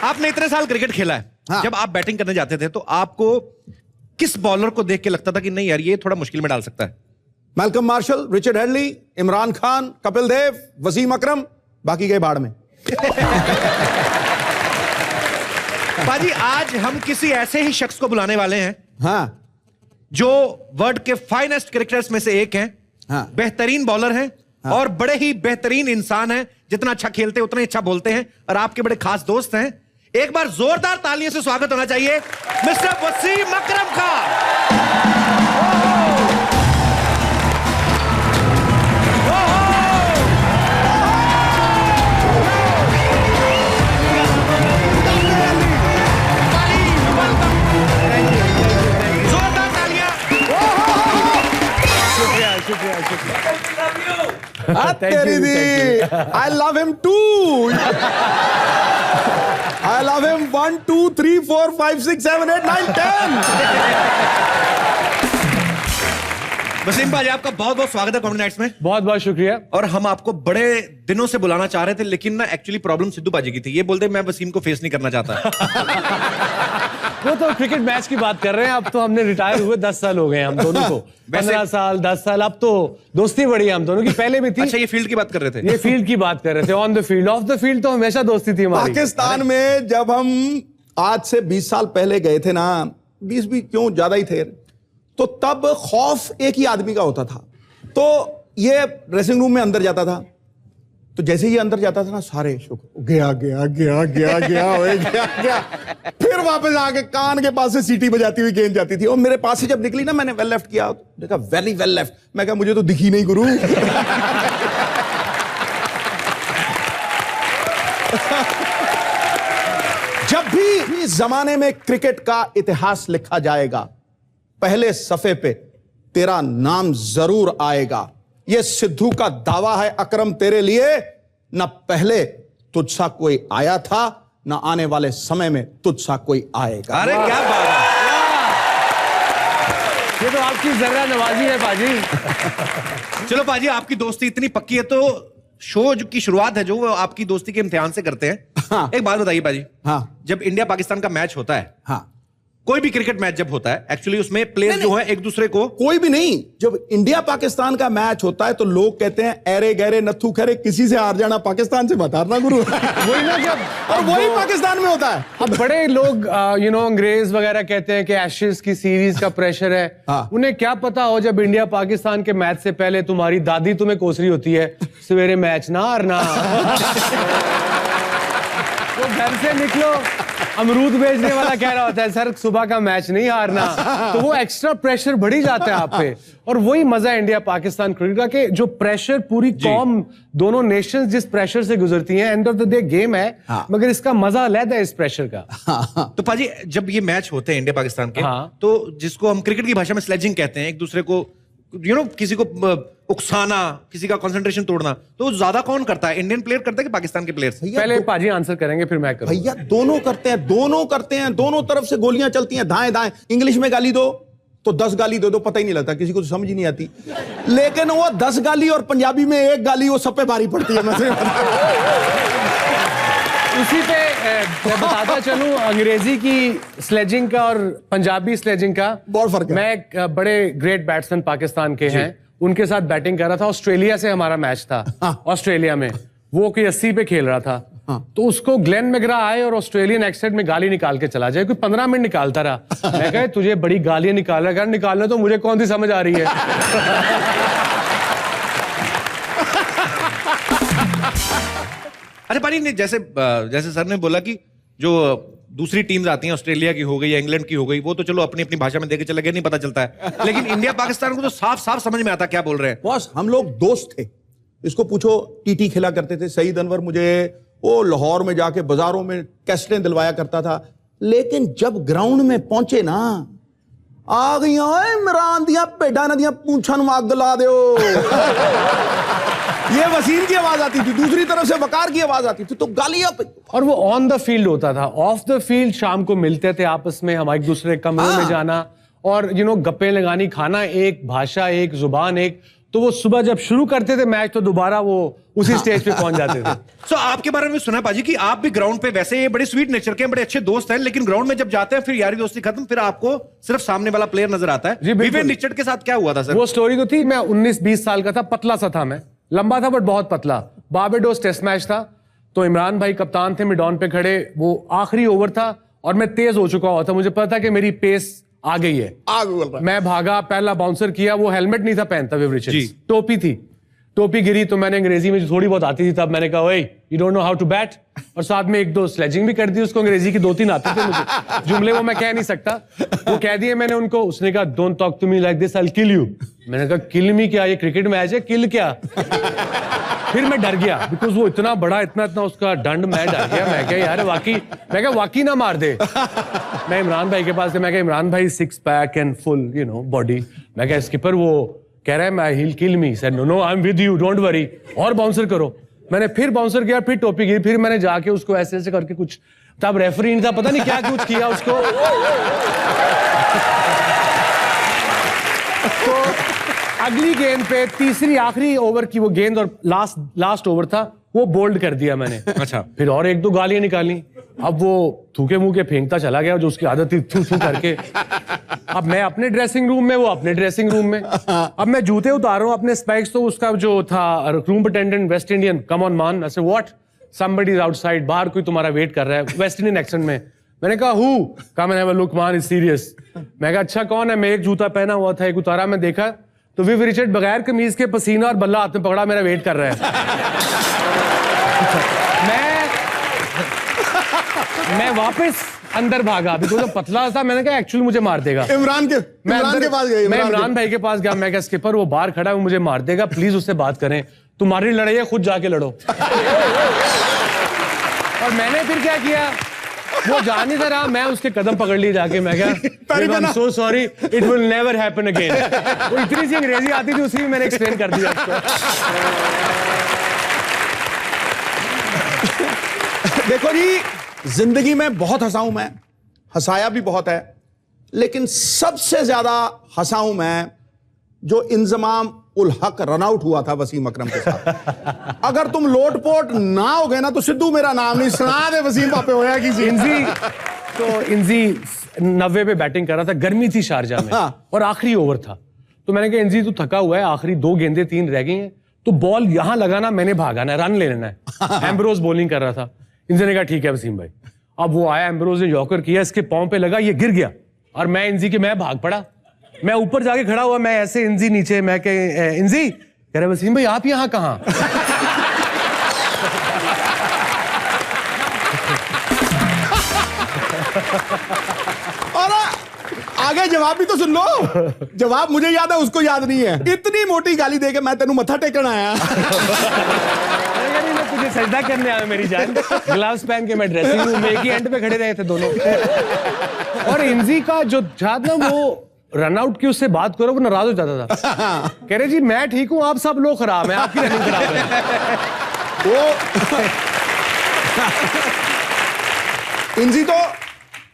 आपने इतने साल क्रिकेट खेला है, हाँ। जब आप बैटिंग करने जाते थे तो आपको किस बॉलर को देख के लगता था कि नहीं यार ये थोड़ा मुश्किल में डाल सकता है? Malcolm Marshall, Richard Hadlee, Imran Khan, Kapil Dev, Wasim Akram, बाकी गए बाढ़ में। पाजी आज हम किसी ऐसे ही शख्स को बुलाने वाले हैं हाँ जो वर्ल्ड के फाइनेस्ट क्रिकेटर्स में से एक हैं, हाँ। बेहतरीन बॉलर हैं, हाँ। और बड़े ही बेहतरीन इंसान हैं। जितना अच्छा खेलते हैं उतना ही अच्छा बोलते हैं और आपके बड़े खास दोस्त हैं। एक बार जोरदार तालियों से स्वागत होना चाहिए मिस्टर वसीम अकरम का। जोरदार तालियां। शुक्रिया तेरी दी, I love him too. I love him 1, 2, 3, 4, 5, 6, 7, 8, 9, 10. Wasim भाई आपका बहुत बहुत स्वागत है कॉमेडी नाइट्स में। बहुत बहुत शुक्रिया। और हम आपको बड़े दिनों से बुलाना चाह रहे थे, लेकिन ना एक्चुअली प्रॉब्लम सिद्धू बाजी की थी। ये बोलते मैं वसीम को फेस नहीं करना चाहता। वो तो क्रिकेट मैच की बात कर रहे हैं। अब तो हमने रिटायर हुए 10 साल हो गए हम दोनों को। 15 साल 10 साल, अब तो दोस्ती बढ़ी है हम दोनों की, पहले भी थी। अच्छा ये फील्ड की बात कर रहे थे? ये फील्ड की बात कर रहे थे। On the field, of the field तो हमेशा दोस्ती थी हमारी। पाकिस्तान में जब हम आज से 20 साल पहले गए थे ना, 20 भी क्यों ज्यादा ही थे, तो तब खौफ एक ही आदमी का होता था। तो ये ड्रेसिंग रूम में अंदर जाता था, तो जैसे ही अंदर जाता था ना, सारे शुक्र गया गया गया गया गया गया गया, फिर वापस आके कान के पास से सीटी बजाती हुई गेंद जाती थी। और मेरे पास से जब निकली ना, मैंने वेल लेफ्ट किया, देखा वेरी वेल लेफ्ट। मैं कहा मुझे तो दिखी नहीं गुरु। जब भी इस जमाने में क्रिकेट का इतिहास लिखा जाएगा, पहले सफे पे तेरा नाम जरूर आएगा। यह सिद्धू का दावा है अकरम तेरे लिए, न पहले तुझसा कोई आया था, न आने वाले समय में तुझसा कोई आएगा। अरे क्या बात है, ये तो आपकी जर्रा नवाजी है पाजी। चलो पाजी आपकी दोस्ती इतनी पक्की है तो शो की शुरुआत है जो वो आपकी दोस्ती के इम्तिहान से करते हैं। हाँ। एक बात बताइए पाजी, हाँ जब इंडिया पाकिस्तान का मैच होता है, हाँ, कोई भी क्रिकेट मैच जब होता है, एक्चुअली उसमें प्लेयर जो है एक दूसरे को, कोई भी नहीं, जब इंडिया पाकिस्तान का मैच होता है तो लोग कहते हैं अरे गहरे नथु खरे, किसी से हार जाना पाकिस्तान से मत हारना गुरु। वही ना कि और वही पाकिस्तान में होता है। अब बड़े लोग अंग्रेज वगैरह कहते हैं कि एशेज की सीरीज का प्रेशर है। हाँ। उन्हें क्या पता हो जब इंडिया पाकिस्तान के मैच से पहले तुम्हारी दादी तुम्हें कोस रही होती है, सवेरे मैच ना हारना। वो घर से निकलो, अमरूद बेचने वाला कह रहा होता है सर सुबह का मैच नहीं हारना। तो वो एक्स्ट्रा प्रेशर बढ़ी जाता है आप पे। और वही मजा है इंडिया पाकिस्तान क्रिकेट का कि जो प्रेशर पूरी कौम, दोनों नेशंस जिस प्रेशर से गुजरती हैं, end of the day game है। हाँ। मगर इसका मजा अलग है इस प्रेशर का। तो पाजी जब ये मैच होते हैं इंडिया पाकिस्तान के, हाँ। तो जिसको हम क्रिकेट की भाषा में स्लेजिंग कहते हैं, एक दूसरे को किसी को उकसाना, किसी का कंसंट्रेशन तोड़ना, तो ज्यादा कौन करता है, इंडियन प्लेयर करता है कि पाकिस्तान के प्लेयर्स? पहले पाजी आंसर करेंगे फिर मैं करूंगा। भैया दोनों करते हैं, दोनों करते हैं, दोनों तरफ से गोलियां चलती हैं, दाएं दाएं। इंग्लिश में गाली दो तो 10 गाली दे दो, पता ही नहीं लगता, किसी को तो समझ ही नहीं आती। लेकिन वो 10 गाली और पंजाबी में 1 गाली, वो सब पे भारी पड़ती है। उसी पे मैं बताता चलूं, अंग्रेजी की स्लेजिंग का और पंजाबी स्लेजिंग का बहुत फर्क है। मैं एक बड़े ग्रेट बैट्समैन पाकिस्तान के हैं, उनके साथ बैटिंग कर रहा था। ऑस्ट्रेलिया से हमारा मैच था। हाँ। ऑस्ट्रेलिया में वो कोई 80 पे खेल रहा था। हाँ। तो उसको ग्लेन मैग्रा आए और ऑस्ट्रेलियन एक्सेंट में गाली निकाल के चला जाए। कोई 15 मिनट निकालता रहा। मैं कहा तुझे बड़ी गालियां निकाल रहा है, निकालना तो मुझे कौन सी समझ आ रही है। अरे पाजी ने जैसे सर ने बोला कि जो दूसरी टीम्स आती हैं, ऑस्ट्रेलिया की हो गई या इंग्लैंड की हो गई, वो तो चलो अपनी अपनी भाषा में देके चले गए, नहीं पता चलता है। लेकिन इंडिया पाकिस्तान को तो साफ साफ समझ में आता क्या बोल रहे हैं। बॉस हम लोग दोस्त थे, इसको पूछो। टीटी खेला करते थे, सईद अनवर मुझे वो लाहौर में जाके बाजारों में कैसेटें दिलवाया करता था। लेकिन जब ग्राउंड में पहुंचे ना, आ गई इमरान दिया पेडा नदियां पूछन में आग ला दो। ये वसीम की आवाज आती थी, दूसरी तरफ से वकार की आवाज आती थी, तो गालियां। और वो ऑन द फील्ड होता था। ऑफ द फील्ड शाम को मिलते थे आपस में, हम एक दूसरे कमरों में जाना और गप्पे लगानी, खाना एक, भाषा एक, जुबान एक। तो वो सुबह जब शुरू करते थे मैच तो दोबारा वो उसी स्टेज पे पहुंच जाते थे। So, आपके बारे में सुना पाजी कि आप भी ग्राउंड पे वैसे ये बड़े स्वीट नेचर के हैं, बड़े अच्छे दोस्त हैं, लेकिन ग्राउंड में जब जाते हैं फिर यारी दोस्ती खत्म, फिर आपको सिर्फ सामने वाला प्लेयर नजर आता है। विवेन रिचर्ड के साथ क्या हुआ था सर? वो स्टोरी तो थी, मैं 19-20 साल का था, पतला सा था मैं, लंबा था बट बहुत पतला। बारबाडोस टेस्ट मैच था, तो इमरान भाई कप्तान थे, मिडॉन पे खड़े, वो आखिरी ओवर था और मैं तेज हो चुका हुआ था, मुझे पता था कि मेरी पेस आ गई है। मैं भागा, पहला बाउंसर किया, वो हेलमेट नहीं था पहनता विव रिचर्ड्स, टोपी थी, टोपी गिरी तो मैंने अंग्रेजी में जो थोड़ी बहुत आती थी तब मैंने कहा ओए you don't know how to bat, और साथ में 1-2 स्लेजिंग भी कर दी उसको, अंग्रेजी की 2-3 आते थे मुझे, जुमले वो मैं कह नहीं सकता, वो कह दिए मैंने उनको। उसने कहा don't talk to me like this, I will kill you. मैंने कहा किल मी क्या, ये क्रिकेट मैच है, किल क्या? फिर मैं डर गया, बिकॉज वो इतना बड़ा, इतना उसका दंड, मैं डर गया। मैं क्या यार वाकई ना मार दे। मैं इमरान भाई के पास गया, मैं क्या इमरान भाई 6 पैक एंड फुल बॉडी, मैं क्या स्किपर वो कह रहा है मैं he'll kill me, said no I'm with you don't worry, और बाउंसर करो। मैंने फिर बाउंसर किया, फिर टोपी गिरी, फिर मैंने जाके उसको ऐसे ऐसे करके कुछ, तब रेफरी नहीं था, पता नहीं क्या कुछ किया उसको। तो अगली गेंद पे तीसरी आखिरी ओवर की वो गेंद और लास्ट ओवर था, वो बोल्ड कर दिया मैंने। अच्छा। फिर और 1-2 गालियां निकाली, अब वो थूके मुंह के फेंकता चला गया जो उसकी आदत थी, थू थू करके। अब मैं अपने ड्रेसिंग रूम में, वो अपने ड्रेसिंग रूम में। अब मैं जूते उतार रहा हूँ अपने स्पेक्स, तो उसका जो था room attendant West Indian, come on man, I said what, somebody is outside, बाहर कोई तुम्हारा वेट कर रहा है, वेस्ट इंडियन एक्सेंट में। मैंने कहा who, come and have a look मान, इज सीरियस। मैं कहा अच्छा कौन है? मैं एक जूता पहना हुआ था, एक उतारा, मैं देखा तो विव रिचर्ड बगैर कमीज के, पसीना और बल्ला हाथ में पकड़ा, मेरा वेट कर रहा है। मैं वापस अंदर भागा, बिकॉज़ वो पतला था, मैंने कहा एक्चुअली मुझे मार देगा। इमरान के पास गए, मैं इमरान भाई के पास गया, मैं कहा स्किपर वो बाहर खड़ा है, वो मुझे मार देगा, प्लीज उससे बात करें, तुम्हारी लड़ाई है, खुद जाके लड़ो। और मैंने फिर क्या किया, वो जा नहीं था रहा, मैं उसके कदम पकड़ लिए जाके, मैं क्या so sorry it will never happen again. वो इतनी सी अंग्रेजी आती थी, उसी में मैंने एक्सप्लेन कर दिया उसको। देखो जी, जिंदगी में बहुत हंसा हूं मैं, हंसाया भी बहुत है, लेकिन सबसे ज्यादा हंसा हूं मैं जो इंजमाम उल हक रनआउट हुआ था वसीम अकरम के साथ। अगर तुम लोटपोट ना हो गए ना तो सिद्धू मेरा नाम नहीं सुना दे, वसीम पापे होया कि इंजी 90 पे बैटिंग कर रहा था, गर्मी थी शारजा में, और आखिरी ओवर था, तो मैंने कहा इंजी तू थका हुआ है, आखिरी 2 गेंदें 3 रह गई हैं, तो बॉल यहां लगाना, मैंने भागाना है, रन ले लेना है। एम्ब्रोज बॉलिंग कर रहा था, इंजी ने कहा ठीक है वसीम भाई। अब वो आया, एम्ब्रोज ने यॉर्कर किया, इसके पांव पे लगा, ये गिर गया, और मैं इंजी के, मैं भाग पड़ा, मैं ऊपर जाके खड़ा हुआ, मैं ऐसे, इंजी नीचे, मैं कह इंजी, कह रहे वसीम भाई आप यहां कहां? और आगे जवाब भी तो सुन लो, जवाब मुझे याद है, उसको याद नहीं है। इतनी मोटी गाली देके मैं तेनू मत्था टेकन आया। तुझे सजदा करने आया मेरी जान, ग्लव्स पहन के मैं ड्रेसिंग रूम में, एक ही एंड पे खड़े रहे थे दोनों। और इंजी का जो जात ना, वो रनआउट की उससे बात करो वो नाराज हो जाता था, कह रहे जी मैं ठीक हूं, आप सब लोग खराब हैं, आपकी रनिंग खराब है। वो इंजी तो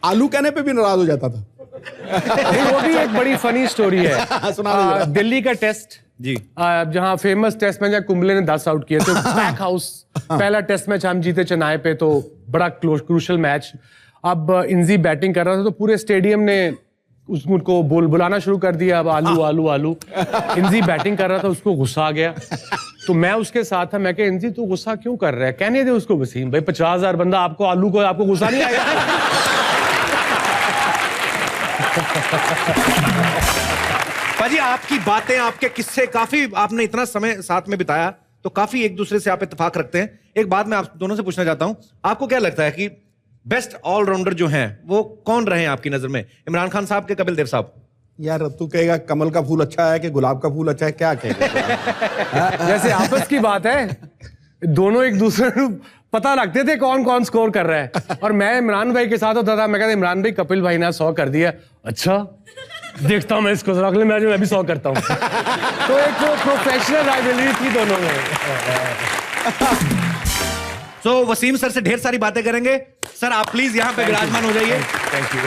आलू कहने पे भी नाराज हो जाता था। वो भी एक बड़ी फनी स्टोरी है। दिल्ली का टेस्ट जी, जहां फेमस टेस्ट मैच कुंबले ने 10 आउट किए थे, पैक हाउस, पहला टेस्ट मैच हम जीते चेन्नई पे, तो बड़ा क्रूशल मैच। अब इंजी बैटिंग कर रहा था, तो पूरे स्टेडियम ने उसको बुलाना शुरू कर दिया, अब आलू आलू आलू। इंजी बैटिंग कर रहा था, उसको गुस्सा आ गया, तो मैं उसके साथ था, मैं कहा इंजी तू गुस्सा क्यों कर रहा है? कहने दे उसको वसीम भाई, 50,000 बंदा आपको आलू को, आपको गुस्सा नहीं आएगा? पाजी आपकी बातें, आपके किस्से, काफी आपने इतना समय साथ में बिताया, तो काफी एक दूसरे से आप इत्तेफाक रखते हैं। एक बात मैं आप दोनों से पूछना चाहता हूं, आपको क्या लगता है कि बेस्ट ऑलराउंडर जो हैं वो कौन रहे हैं आपकी नजर में? इमरान खान साहब के कपिल देव साहब? यार तू कहेगा कमल का फूल अच्छा है कि गुलाब का फूल अच्छा है, क्या कहेगा? जैसे आपस की बात है, दोनों एक दूसरे को पता लगते थे कौन कौन स्कोर कर रहा है, और मैं इमरान भाई के साथ होता था, मैं कहता इमरान भाई कपिल भाई ने 100 कर दिया, अच्छा देखता हूं मैं इसको, अगले मैच में मैं भी 100 करता हूं। तो एक वो प्रोफेशनल राइवलरी थी दोनों में। तो वसीम सर से ढेर सारी बातें करेंगे। सर आप प्लीज यहां पे विराजमान हो जाइए। Thank you.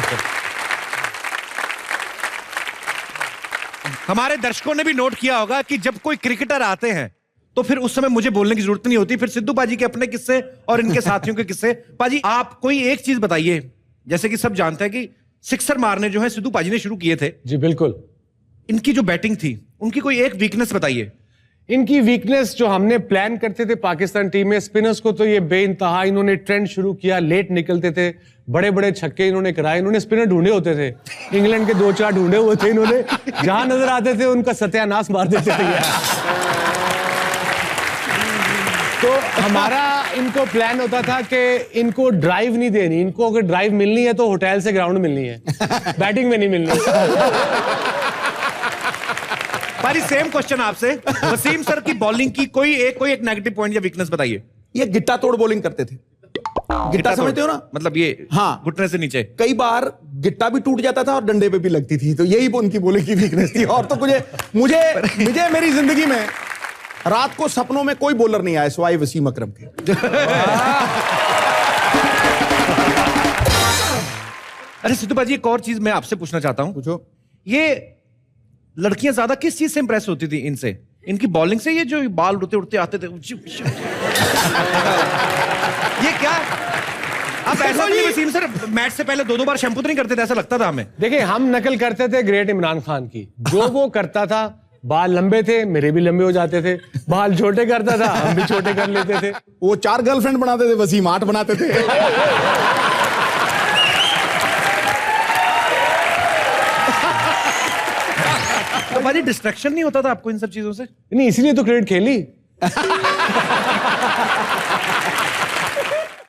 हमारे दर्शकों ने भी नोट किया होगा कि जब कोई क्रिकेटर आते हैं तो फिर उस समय मुझे बोलने की जरूरत नहीं होती, फिर सिद्धू पाजी के अपने किस्से और इनके साथियों के किस्से। पाजी आप कोई एक चीज बताइए, जैसे कि सब जानते हैं कि सिक्सर मारने जो है सिद्धू पाजी ने शुरू किए थे। जी बिल्कुल। इनकी जो बैटिंग थी उनकी कोई एक वीकनेस बताइए। इनकी वीकनेस जो हमने प्लान करते थे पाकिस्तान टीम में, स्पिनर्स को तो ये बेइंतहा इन्होंने ट्रेंड शुरू किया, लेट निकलते थे, बड़े बड़े छक्के इन्होंने कराए, इन्होंने स्पिनर ढूंढे होते थे, इंग्लैंड के 2-4 ढूंढे हुए थे इन्होंने, जहां नजर आते थे उनका सत्यानाश मार देते थे ये। तो हमारा इनको प्लान होता था कि इनको ड्राइव नहीं देनी, इनको अगर ड्राइव मिलनी है तो होटल से ग्राउंड मिलनी है, बैटिंग में नहीं मिलनी। पाजी सेम क्वेश्चन आपसे, वसीम सर की बॉलिंग की कोई एक नेगेटिव पॉइंट या वीकनेस बताइए। ये गिट्टा तोड़ बॉलिंग करते थे। गिट्टा समझते हो ना, मतलब ये हाँ, घुटने से नीचे कई बार गिट्टा भी टूट जाता था और डंडे पे भी लगती थी, तो यही उनकी बॉलिंग की वीकनेस थी। और तो मुझे मेरी जिंदगी में रात को सपनों में कोई बॉलर नहीं आया सिवाय वसीम अकरम के। अरे सिद्धू पाजी एक और चीज मैं आपसे पूछना चाहता हूं। पूछो। ये लड़कियां ज्यादा किस चीज से इंप्रेस होती थी इनसे? इनकी बॉलिंग से? ये जो बाल उड़ते उड़ते आते थे ये क्या? आप ऐसा नहीं वसीम सर मैच से पहले 2-2 बार शैम्पू तो नहीं करते थे? ऐसा लगता था हमें। देखिए हम नकल करते थे ग्रेट इमरान खान की, जो वो करता था, बाल लंबे थे मेरे भी लंबे हो जाते थे, बाल छोटे करता था हम भी छोटे कर लेते थे। वो 4 गर्लफ्रेंड बनाते थे, वसीम 8 बनाते थे। तो भाई डिस्ट्रैक्शन नहीं होता था आपको इन सब चीजों से? नहीं, इसीलिए तो क्रिकेट खेली।